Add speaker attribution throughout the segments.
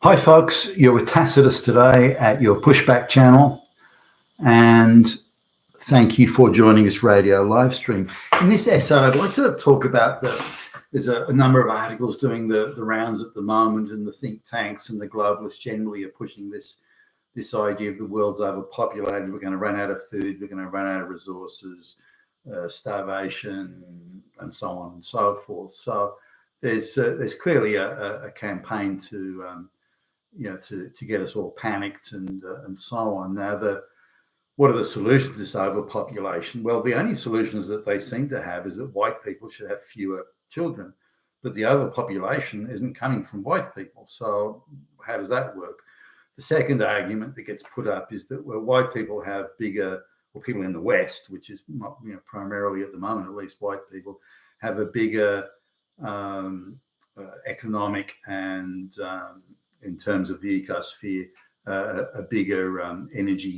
Speaker 1: Hi folks, you're with Tacitus today at your Pushback channel, and thank you for joining this radio live stream. In this essay, I'd like to talk about there's a number of articles doing the rounds at the moment, and the think tanks and the globalists generally are pushing this idea of the world's overpopulated, we're going to run out of food, we're going to run out of resources, starvation, and so on and so forth. So there's clearly a campaign to get us all panicked and so on. Now, what are the solutions to this overpopulation? Well, the only solutions that they seem to have is that white people should have fewer children, but the overpopulation isn't coming from white people. So how does that work? The second argument that gets put up is that white people have bigger, or people in the West, which is primarily at the moment, at least white people, have a bigger economic and in terms of the ecosphere, a bigger energy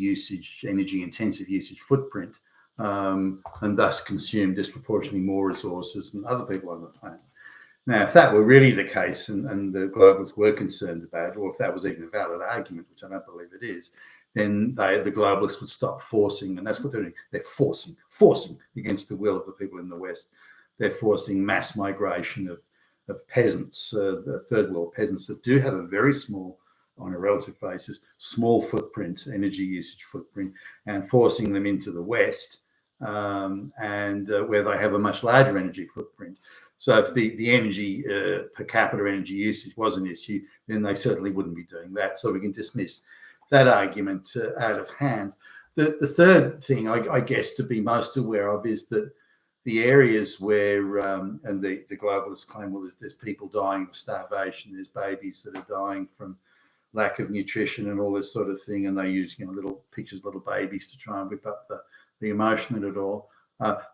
Speaker 1: intensive usage footprint, and thus consume disproportionately more resources than other people on the planet. Now, if that were really the case, and the globalists were concerned about it, or if that was even a valid argument, which I don't believe it is, then the globalists would stop forcing, and that's what they're doing. They're forcing against the will of the people in the West. They're forcing mass migration of peasants, the third world peasants that do have a very small, on a relative basis, small footprint, energy usage footprint, and forcing them into the West, and where they have a much larger energy footprint. So if the energy per capita energy usage was an issue, then they certainly wouldn't be doing that. So we can dismiss that argument out of hand. The third thing, I guess, to be most aware of is that the areas where, and the globalists claim, well, there's people dying of starvation, there's babies that are dying from lack of nutrition and all this sort of thing, and they use little pictures of little babies to try and whip up the emotion in it all.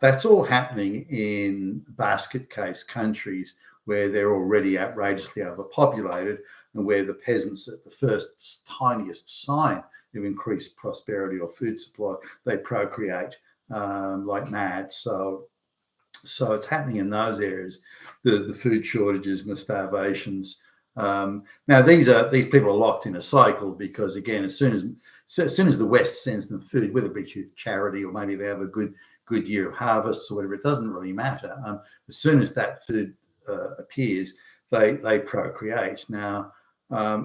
Speaker 1: That's all happening in basket case countries where they're already outrageously overpopulated, and where the peasants, at the first tiniest sign of increased prosperity or food supply, they procreate like mad. So it's happening in those areas, the food shortages and the starvations. Now these people are locked in a cycle, because again, as soon as the West sends them food, whether it be through charity or maybe they have a good year of harvests or whatever, it doesn't really matter. As soon as that food appears, they procreate. Now,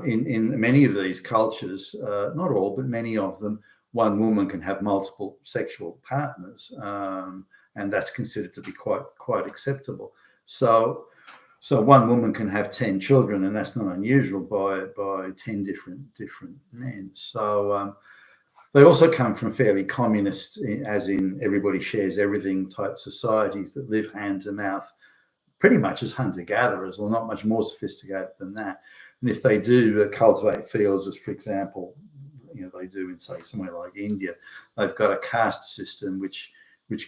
Speaker 1: in many of these cultures, not all, but many of them, one woman can have multiple sexual partners, and that's considered to be quite acceptable. So one woman can have 10 children, and that's not unusual by 10 different men. So they also come from fairly communist, as in everybody shares everything type societies that live hand to mouth, pretty much as hunter-gatherers, or not much more sophisticated than that. And if they do cultivate fields, as for example, they do in, say, somewhere like India, they've got a caste system which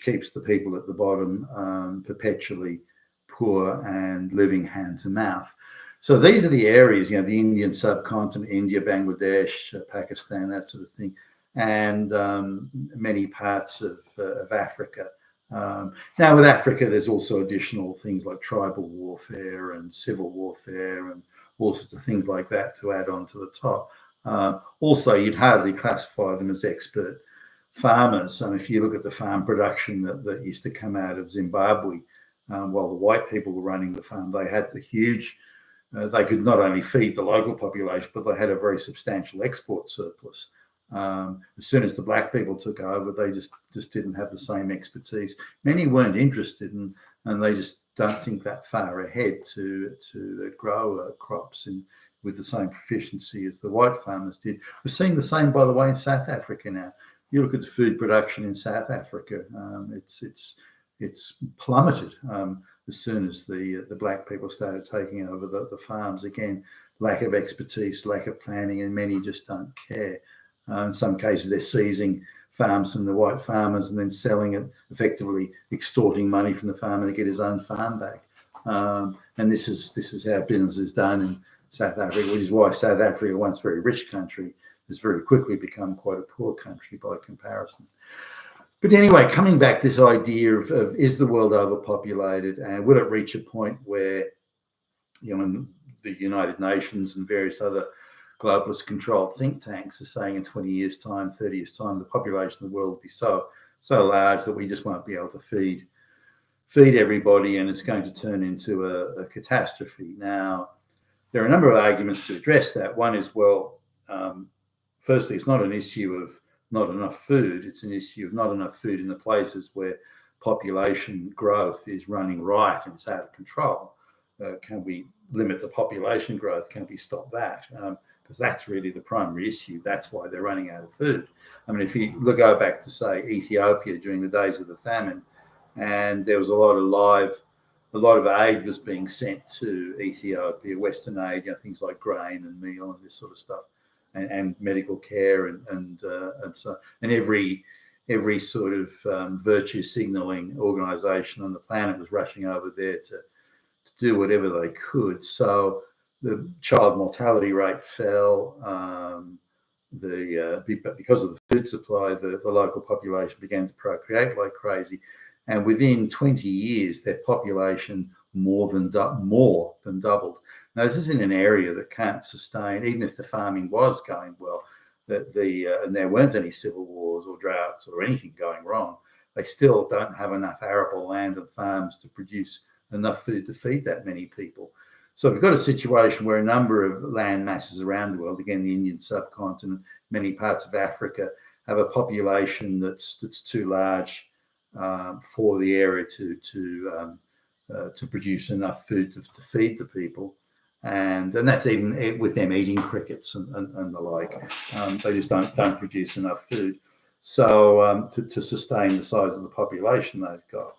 Speaker 1: keeps the people at the bottom perpetually poor and living hand to mouth. So these are the areas, the Indian subcontinent, India, Bangladesh, Pakistan, that sort of thing, and many parts of Africa. Now with Africa, there's also additional things like tribal warfare and civil warfare and all sorts of things like that to add on to the top. Also, you'd hardly classify them as expert farmers. And if you look at the farm production that used to come out of Zimbabwe, while the white people were running the farm, they had the huge, they could not only feed the local population, but they had a very substantial export surplus. As soon as the black people took over, they just didn't have the same expertise. Many weren't interested, and they just don't think that far ahead to grow crops with the same proficiency as the white farmers did. We're seeing the same, by the way, in South Africa now. You look at the food production in South Africa, it's plummeted as soon as the black people started taking over the farms. Again, lack of expertise, lack of planning, and many just don't care. In some cases, they're seizing farms from the white farmers and then selling it, effectively extorting money from the farmer to get his own farm back. And this is how business is done in South Africa, which is why South Africa, once a very rich country, has very quickly become quite a poor country by comparison. But anyway, coming back to this idea of is the world overpopulated, and will it reach a point where, in the United Nations and various other globalist controlled think tanks are saying in 20 years time, 30 years time, the population of the world will be so large that we just won't be able to feed everybody, and it's going to turn into a catastrophe. Now, there are a number of arguments to address that. One is, well, firstly, it's not an issue of not enough food. It's an issue of not enough food in the places where population growth is running riot and it's out of control. Can we limit the population growth? Can we stop that? Because that's really the primary issue. That's why they're running out of food. I mean, if you go back to, say, Ethiopia during the days of the famine, and there was a lot of aid was being sent to Ethiopia, Western aid, things like grain and meal and this sort of stuff, and medical care and so, and every sort of virtue signaling organisation on the planet was rushing over there to do whatever they could. So the child mortality rate fell. Because of the food supply, the local population began to procreate like crazy, and within 20 years, their population more than doubled. Now, this is in an area that can't sustain, even if the farming was going well, and there weren't any civil wars or droughts or anything going wrong. They still don't have enough arable land and farms to produce enough food to feed that many people. So we've got a situation where a number of land masses around the world, again, the Indian subcontinent, many parts of Africa, have a population that's too large for the area to produce enough food to feed the people. And that's even with them eating crickets and the like. They just don't produce enough food. So to sustain the size of the population they've got.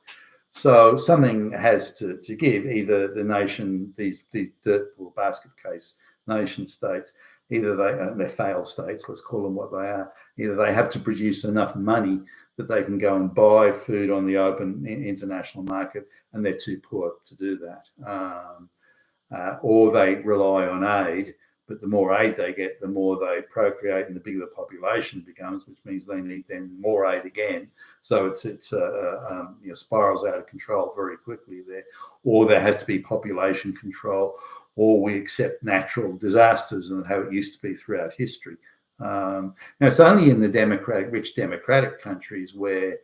Speaker 1: So something has to give. Either the nation, these dirt poor basket case nation states, either they're failed states, let's call them what they are, either they have to produce enough money that they can go and buy food on the open international market, and they're too poor to do that. Or they rely on aid, but the more aid they get, the more they procreate and the bigger the population becomes, which means they need then more aid again. So it spirals out of control very quickly there. Or there has to be population control, or we accept natural disasters and how it used to be throughout history. Now, it's only in the rich democratic countries where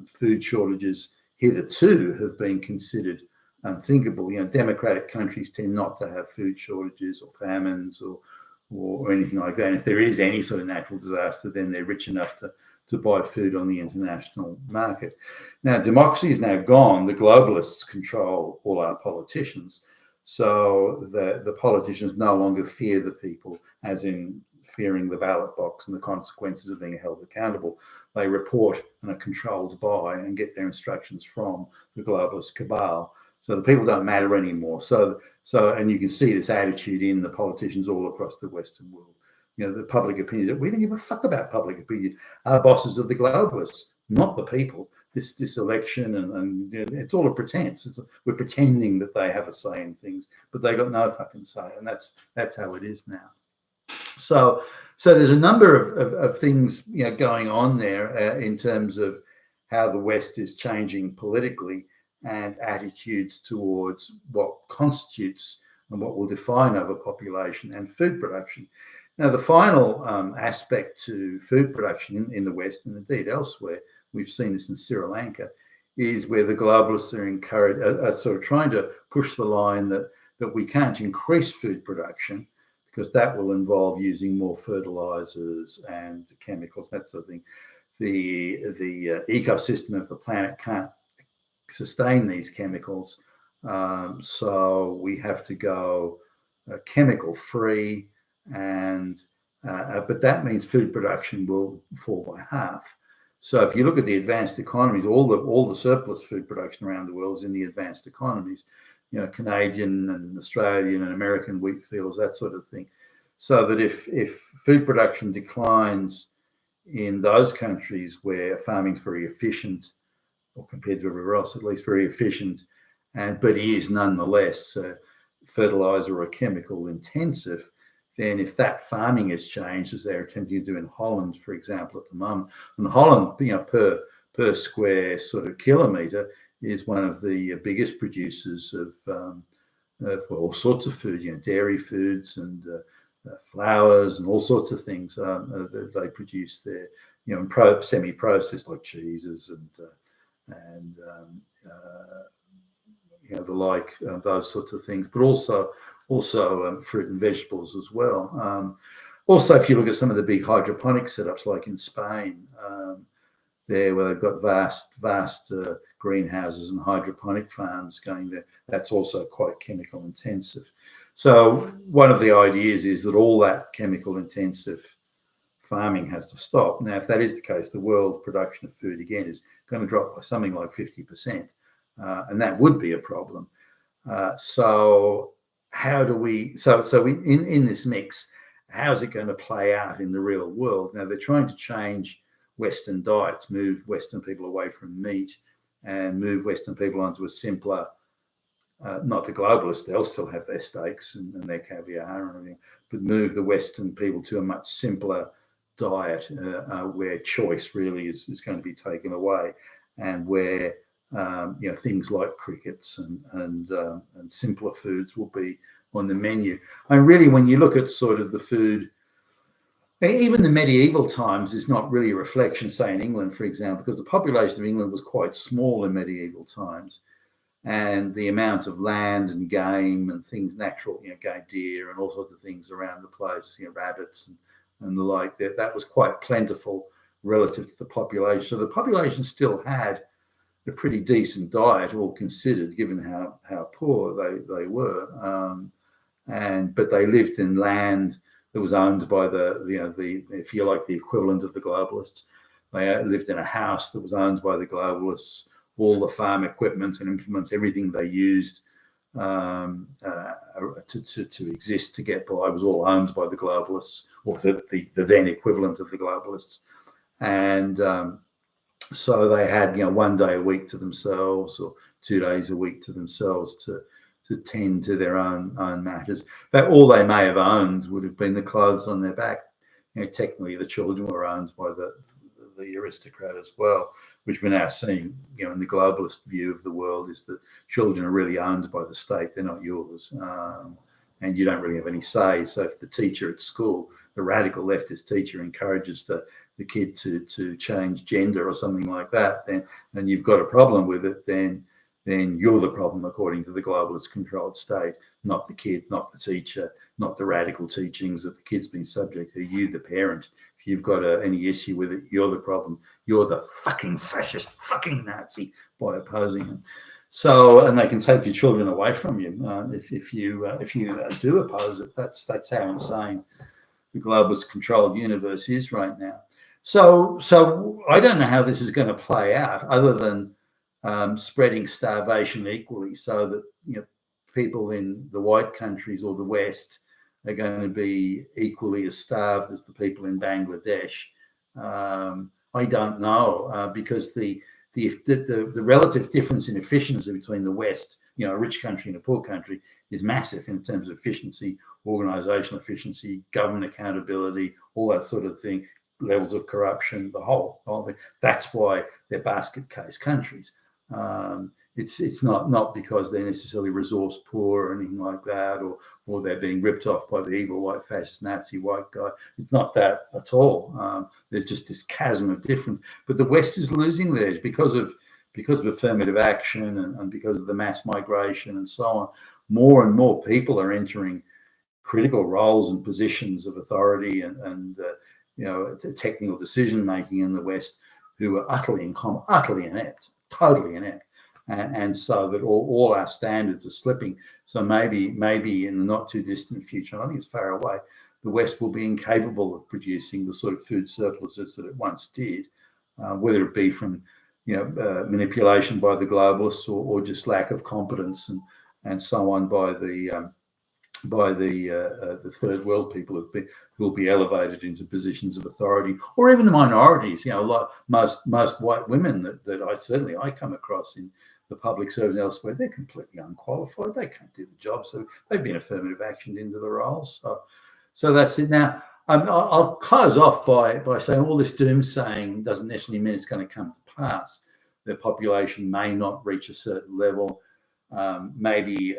Speaker 1: food shortages hitherto have been considered unthinkable. Democratic countries tend not to have food shortages or famines or anything like that. And if there is any sort of natural disaster, then they're rich enough to buy food on the international market. Now, democracy is now gone. The globalists control all our politicians. So the politicians no longer fear the people, as in fearing the ballot box and the consequences of being held accountable. They report and are controlled by and get their instructions from the globalist cabal. So the people don't matter anymore. So, and you can see this attitude in the politicians all across the Western world. The public opinion, we don't give a fuck about public opinion. Our bosses are the globalists, not the people. This election and it's all a pretense. We're pretending that they have a say in things, but they got no fucking say, and that's how it is now. So there's a number of things going on there in terms of how the West is changing politically and attitudes towards what constitutes and what will define overpopulation and food production. Now, the final aspect to food production in the West, and indeed elsewhere, we've seen this in Sri Lanka, is where the globalists are sort of trying to push the line that we can't increase food production because that will involve using more fertilizers and chemicals, that sort of thing. The ecosystem of the planet can't sustain these chemicals, so we have to go chemical free, and but that means food production will fall by half. So if you look at the advanced economies, all the surplus food production around the world is in the advanced economies, Canadian and Australian and American wheat fields, that sort of thing. So that if food production declines in those countries where farming is very efficient, or compared to everywhere else, at least very efficient, but is nonetheless fertilizer or chemical intensive, then if that farming has changed, as they're attempting to do in Holland, for example, at the moment, and Holland, per square sort of kilometre, is one of the biggest producers of all sorts of food, dairy foods and flours and all sorts of things that they produce there, and semi-processed like cheeses and the like, those sorts of things, but also fruit and vegetables as well. Also, if you look at some of the big hydroponic setups, like in Spain, there where they've got vast greenhouses and hydroponic farms going there, that's also quite chemical intensive. So one of the ideas is that all that chemical intensive farming has to stop. Now, if that is the case, the world production of food again is going to drop by something like 50%, and that would be a problem. So how do we? So we in this mix, how's it going to play out in the real world? Now, they're trying to change Western diets, move Western people away from meat, and move Western people onto a simpler. Not the globalists; they'll still have their steaks and their caviar and everything, but move the Western people to a much simpler diet where choice really is going to be taken away, and where things like crickets and simpler foods will be on the menu. And really, when you look at sort of the food, even the medieval times is not really a reflection, say in England, for example, because the population of England was quite small in medieval times, and the amount of land and game and things, natural, deer and all sorts of things around the place, rabbits and the like, that was quite plentiful relative to the population. So the population still had a pretty decent diet, all considered, given how poor they were. But they lived in land that was owned by the if you like, the equivalent of the globalists. They lived in a house that was owned by the globalists. All the farm equipment and implements, everything they used to exist, to get by, was all owned by the globalists, or the then equivalent of the globalists. And so they had 1 day a week to themselves, or 2 days a week to themselves, to tend to their own matters. But all they may have owned would have been the clothes on their back. Technically, the children were owned by the aristocrat as well, which we're now seeing, in the globalist view of the world, is that children are really owned by the state. They're not yours. And you don't really have any say. So if the teacher at school, the radical leftist teacher, encourages the kid to change gender or something like that, then you've got a problem with it. Then you're the problem, according to the globalist controlled state, not the kid, not the teacher, not the radical teachings that the kid's been subject to. You, the parent, if you've got any issue with it, you're the problem. You're the fucking fascist, fucking Nazi, by opposing him. So, and they can take your children away from you if you do oppose it. That's how insane the globalist controlled universe is right now. So I don't know how this is going to play out, other than spreading starvation equally, so that people in the white countries or the West are going to be equally as starved as the people in Bangladesh. I don't know, because the relative difference in efficiency between the West, a rich country and a poor country, is massive in terms of efficiency, organizational efficiency, government accountability, all that sort of thing, levels of corruption, the whole thing. That's why they're basket case countries. It's not because they're necessarily resource poor or anything like that, or they're being ripped off by the evil white fascist Nazi white guy. It's not that at all. There's just this chasm of difference. But the West is losing theirs because of affirmative action and because of the mass migration and so on. More and more people are entering critical roles and positions of authority and technical decision making in the West, who are utterly inept, totally inept. And so that all our standards are slipping. So maybe in the not too distant future, I think it's far away, the West will be incapable of producing the sort of food surpluses that it once did, whether it be from manipulation by the globalists or just lack of competence and so on by the third world people who will be elevated into positions of authority, or even the minorities. Like most white women that I come across in the public service and elsewhere, they're completely unqualified. They can't do the job. So they've been affirmative actioned into the roles. So that's it. Now, I'll close off by saying all this doomsaying doesn't necessarily mean it's going to come to pass. The population may not reach a certain level. maybe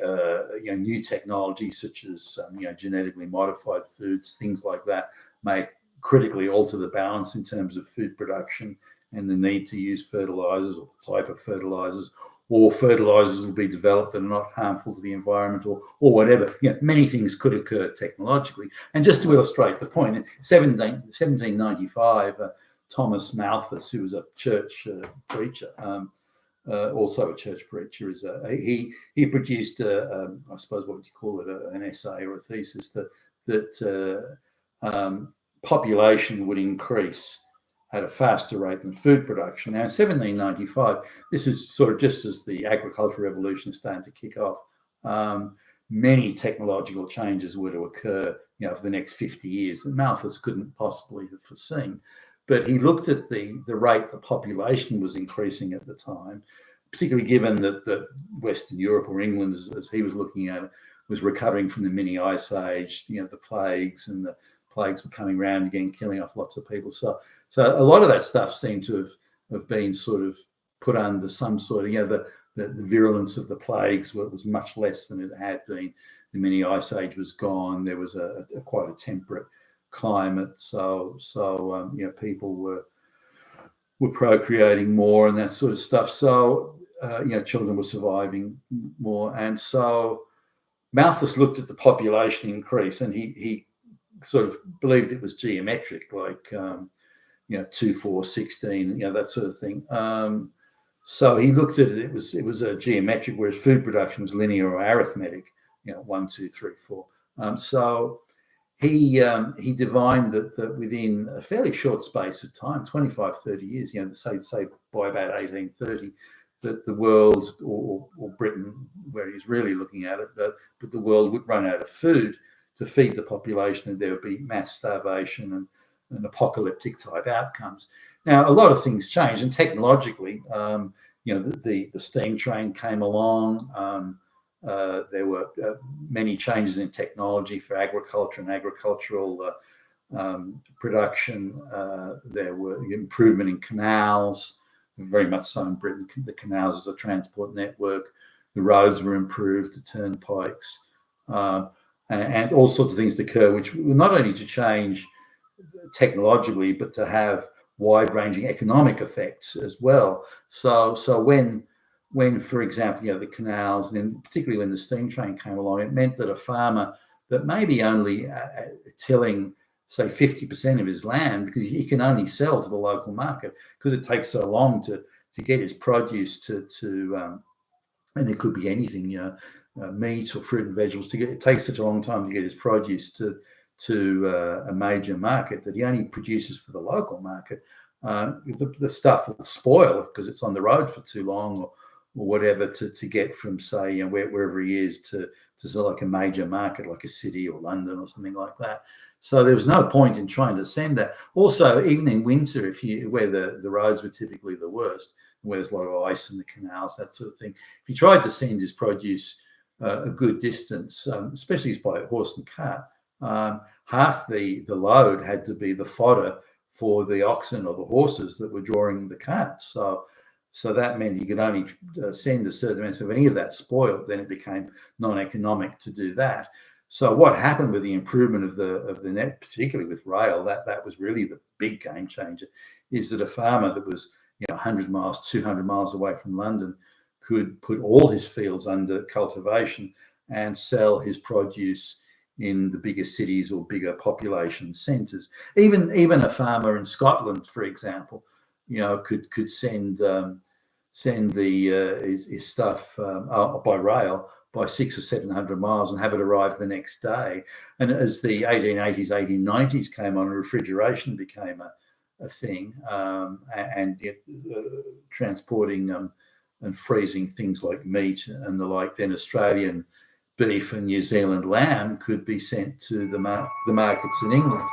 Speaker 1: new technology such as genetically modified foods, things like that, may critically alter the balance in terms of food production and the need to use fertilizers or type of fertilizers, or fertilizers will be developed that are not harmful to the environment, or whatever. Many things could occur technologically. And just to illustrate the point, in 1795, Thomas Malthus, who was a church preacher, also a church preacher, he produced I suppose what would you call it, an essay or a thesis that population would increase at a faster rate than food production. Now, in 1795, this is sort of just as the agricultural revolution is starting to kick off. Many technological changes were to occur, for the next 50 years that Malthus couldn't possibly have foreseen. But he looked at the rate the population was increasing at the time, particularly given that Western Europe, or England, as he was looking at it, was recovering from the mini ice age, the plagues, and the plagues were coming around again, killing off lots of people. So a lot of that stuff seemed to have been sort of put under some sort of, the virulence of the plagues was much less than it had been. The mini ice age was gone. There was quite a temperate climate. So people were procreating more and that sort of stuff. So, children were surviving more. And so Malthus looked at the population increase, and he sort of believed it was geometric, like 2, 4, 16, that sort of thing. So he looked at it. It was a geometric, whereas food production was linear or arithmetic. 1, 2, 3, 4. So he divined that within a fairly short space of time, 25, 30 years, say by about 1830, that the world, or Britain, where he's really looking at it, but the world would run out of food to feed the population, and there would be mass starvation and apocalyptic type outcomes. Now, a lot of things changed, and technologically, the steam train came along. There were many changes in technology for agriculture and agricultural production. There were improvement in canals, very much so in Britain. The canals as a transport network. The roads were improved, the turnpikes, and all sorts of things to occur, which were not only to change technologically, but to have wide-ranging economic effects as well. So when, for example, the canals, and then particularly when the steam train came along, it meant that a farmer that maybe only tilling, say, 50% of his land, because he can only sell to the local market, because it takes so long to get his produce to and it could be anything, meat or fruit and vegetables. It takes such a long time to get his produce to a major market that he only produces for the local market. The stuff will spoil because it's on the road for too long, or whatever, to get from, say, wherever he is to sort of like a major market, like a city or London or something like that. So there was no point in trying to send that. Also, even in winter, where the roads were typically the worst, where there's a lot of ice in the canals, that sort of thing, if he tried to send his produce a good distance, especially by horse and cart, half the load had to be the fodder for the oxen or the horses that were drawing the carts. So that meant you could only send a certain amount. So if any of that spoiled, then it became non-economic to do that. So what happened with the improvement of the net, particularly with rail, that was really the big game changer, is that a farmer that was 100 miles, 200 miles away from London could put all his fields under cultivation and sell his produce in the bigger cities or bigger population centres. Even a farmer in Scotland, for example, could send his stuff by rail by 600 or 700 miles and have it arrive the next day. And as the 1880s, 1890s came on, refrigeration became a thing, and transporting and freezing things like meat and the like, then Australian beef and New Zealand lamb could be sent to the markets in England.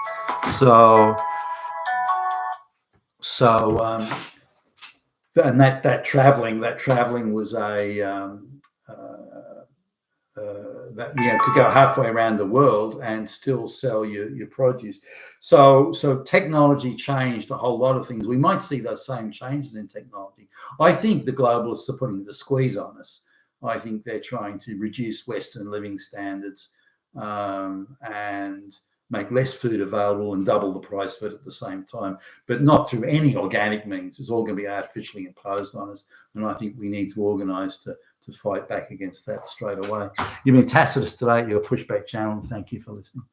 Speaker 1: And that traveling was that could go halfway around the world and still sell your produce. So technology changed a whole lot of things. We might see those same changes in technology. I think the globalists are putting the squeeze on us. I think they're trying to reduce Western living standards and make less food available and double the price of it at the same time, but not through any organic means. It's all going to be artificially imposed on us. And I think we need to organise to fight back against that straight away. You've been Tacitus today, your pushback channel. Thank you for listening.